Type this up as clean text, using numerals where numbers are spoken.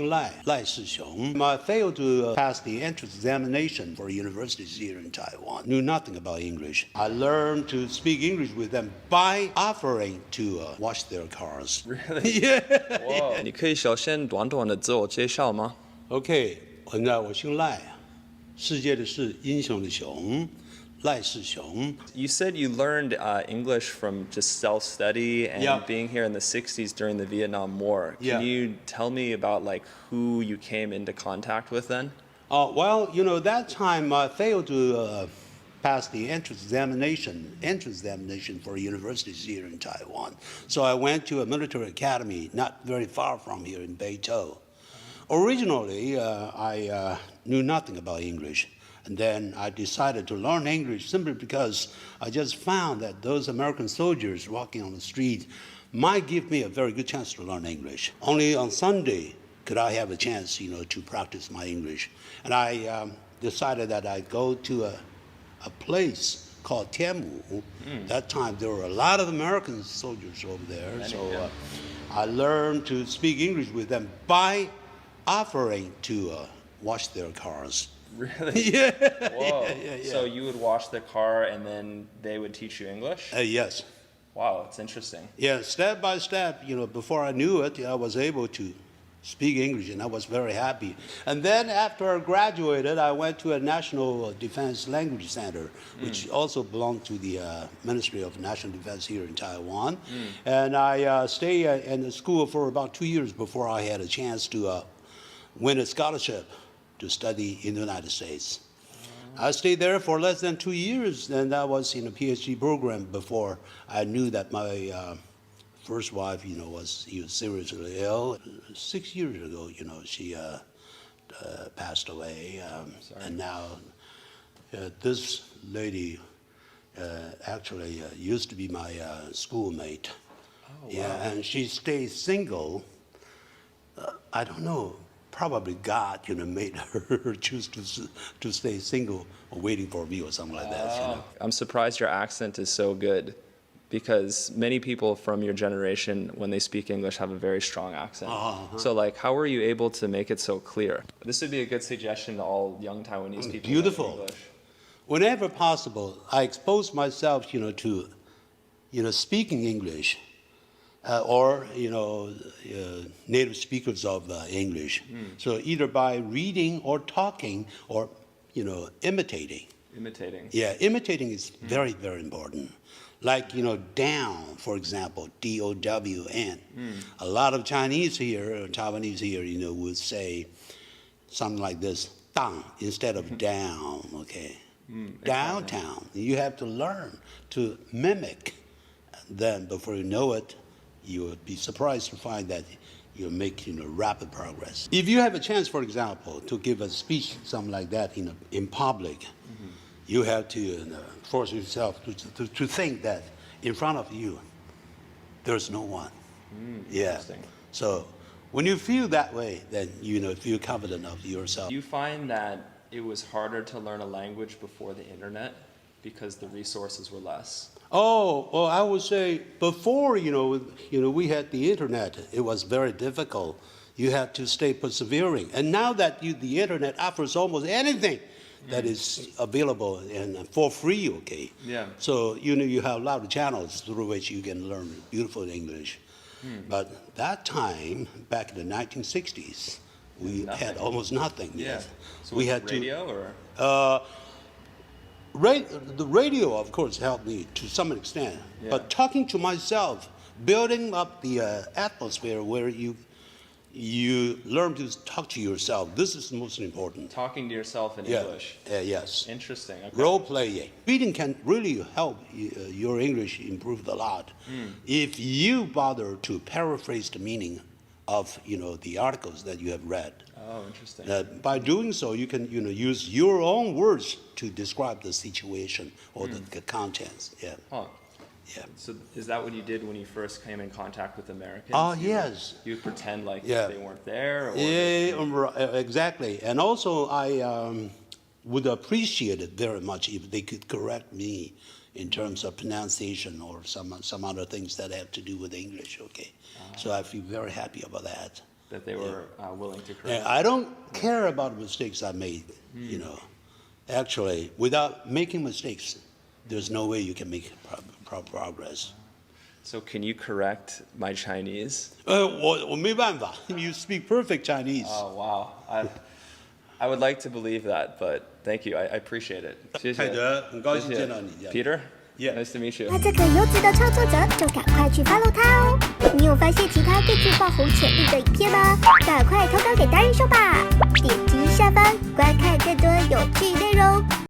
赖世雄. I failed to pass the entrance examination for universities here in Taiwan. Knew nothing about English. I learned to speak English with them by offering to wash their cars. Really? Yeah. Whoa. 你可以小先短短的自我介绍吗 OK， 我姓赖，世界的世，英雄的雄，赖世雄。You said you learned English from just self-study and Yeah. being here in the 60s during the Vietnam War. Can Yeah. you tell me about like who you came into contact with then? Well, that time I failed to pass the entrance examination for universities here in Taiwan. So I went to a military academy not very far from here in Beitou. Originally, I knew nothing about English. And then I decided to learn English simply because I just found that those American soldiers walking on the street might give me a very good chance to learn English. Only on Sunday could I have a chance, to practice my English. And I decided that I'd go to a place called Tianmu. That time there were a lot of American soldiers over there. So I learned to speak English with them by offering to wash their cars. Really? Yeah. Whoa. Yeah. So you would wash the car and then they would teach you English? Yes. Wow, it's interesting. Yeah, step by step, before I knew it, I was able to speak English, and I was very happy. And then after I graduated, I went to a National Defense Language Center, which also belonged to the Ministry of National Defense here in Taiwan. And I stayed in the school for about 2 years before I had a chance to win a scholarship to study in the United States. I stayed there for less than 2 years, and I was in a PhD program before I knew that my first wife, was seriously ill. 6 years ago, she passed away, and now this lady actually used to be my schoolmate. Oh, wow. Yeah, and she stayed single. I don't know. Probably God, made her choose to stay single or waiting for me or something like that. I'm surprised your accent is so good because many people from your generation, when they speak English, have a very strong accent. So how were you able to make it so clear? This would be a good suggestion to all young Taiwanese people. Beautiful. English. Whenever possible, I expose myself, to, speaking English. Or native speakers of English. So either by reading or talking or imitating. Imitating. Yeah, imitating is very, very important. Like down, for example, D-O-W-N. A lot of Chinese here, Taiwanese here, would say something like this, dang instead of down. Okay, downtown. You have to learn to mimic. Then before you know it, you would be surprised to find that you're making rapid progress. If you have a chance, for example, to give a speech, something like that in public, you have to force yourself to think that in front of you, there's no one. Yeah. So when you feel that way, then feel confident of yourself. Do you find that it was harder to learn a language before the internet because the resources were less? Oh, well, I would say before, we had the internet, it was very difficult. You had to stay persevering. And now that the internet offers almost anything that is available and for free, okay? Yeah. So, you have a lot of channels through which you can learn beautiful English. But that time, back in the 1960s, we had almost nothing. Yeah. So we had radio or? The radio, of course, helped me to some extent, but talking to myself, building up the atmosphere where you learn to talk to yourself. This is most important. Talking to yourself in English. Yes. Interesting. Okay. Role playing. Reading can really help your English improve a lot if you bother to paraphrase the meaning of the articles that you have read. Oh, interesting. By doing so, you can use your own words to describe the situation or the contents. Yeah. Huh. Yeah. So is that what you did when you first came in contact with Americans? Yes. You would pretend like they weren't there? Or Exactly. And also, I would appreciate it very much if they could correct me in terms of pronunciation or some other things that have to do with English. Okay. So I feel very happy about that. that they were willing to And correct. I don't care about the mistakes I made, you know. Actually, without making mistakes, there's no way you can make progress. So can you correct my Chinese? 我没办法 You speak perfect Chinese. Oh wow, I would like to believe that, but thank you, I appreciate it. 谢谢。泰德，很高兴谢谢见到你。Peter, Yeah. nice to meet you. 那这个优质的创作者就赶快去 follow 他哦！你有发现其他更具爆红潜力的影片吗？赶快投稿给达人秀吧！点击下方观看更多有趣内容。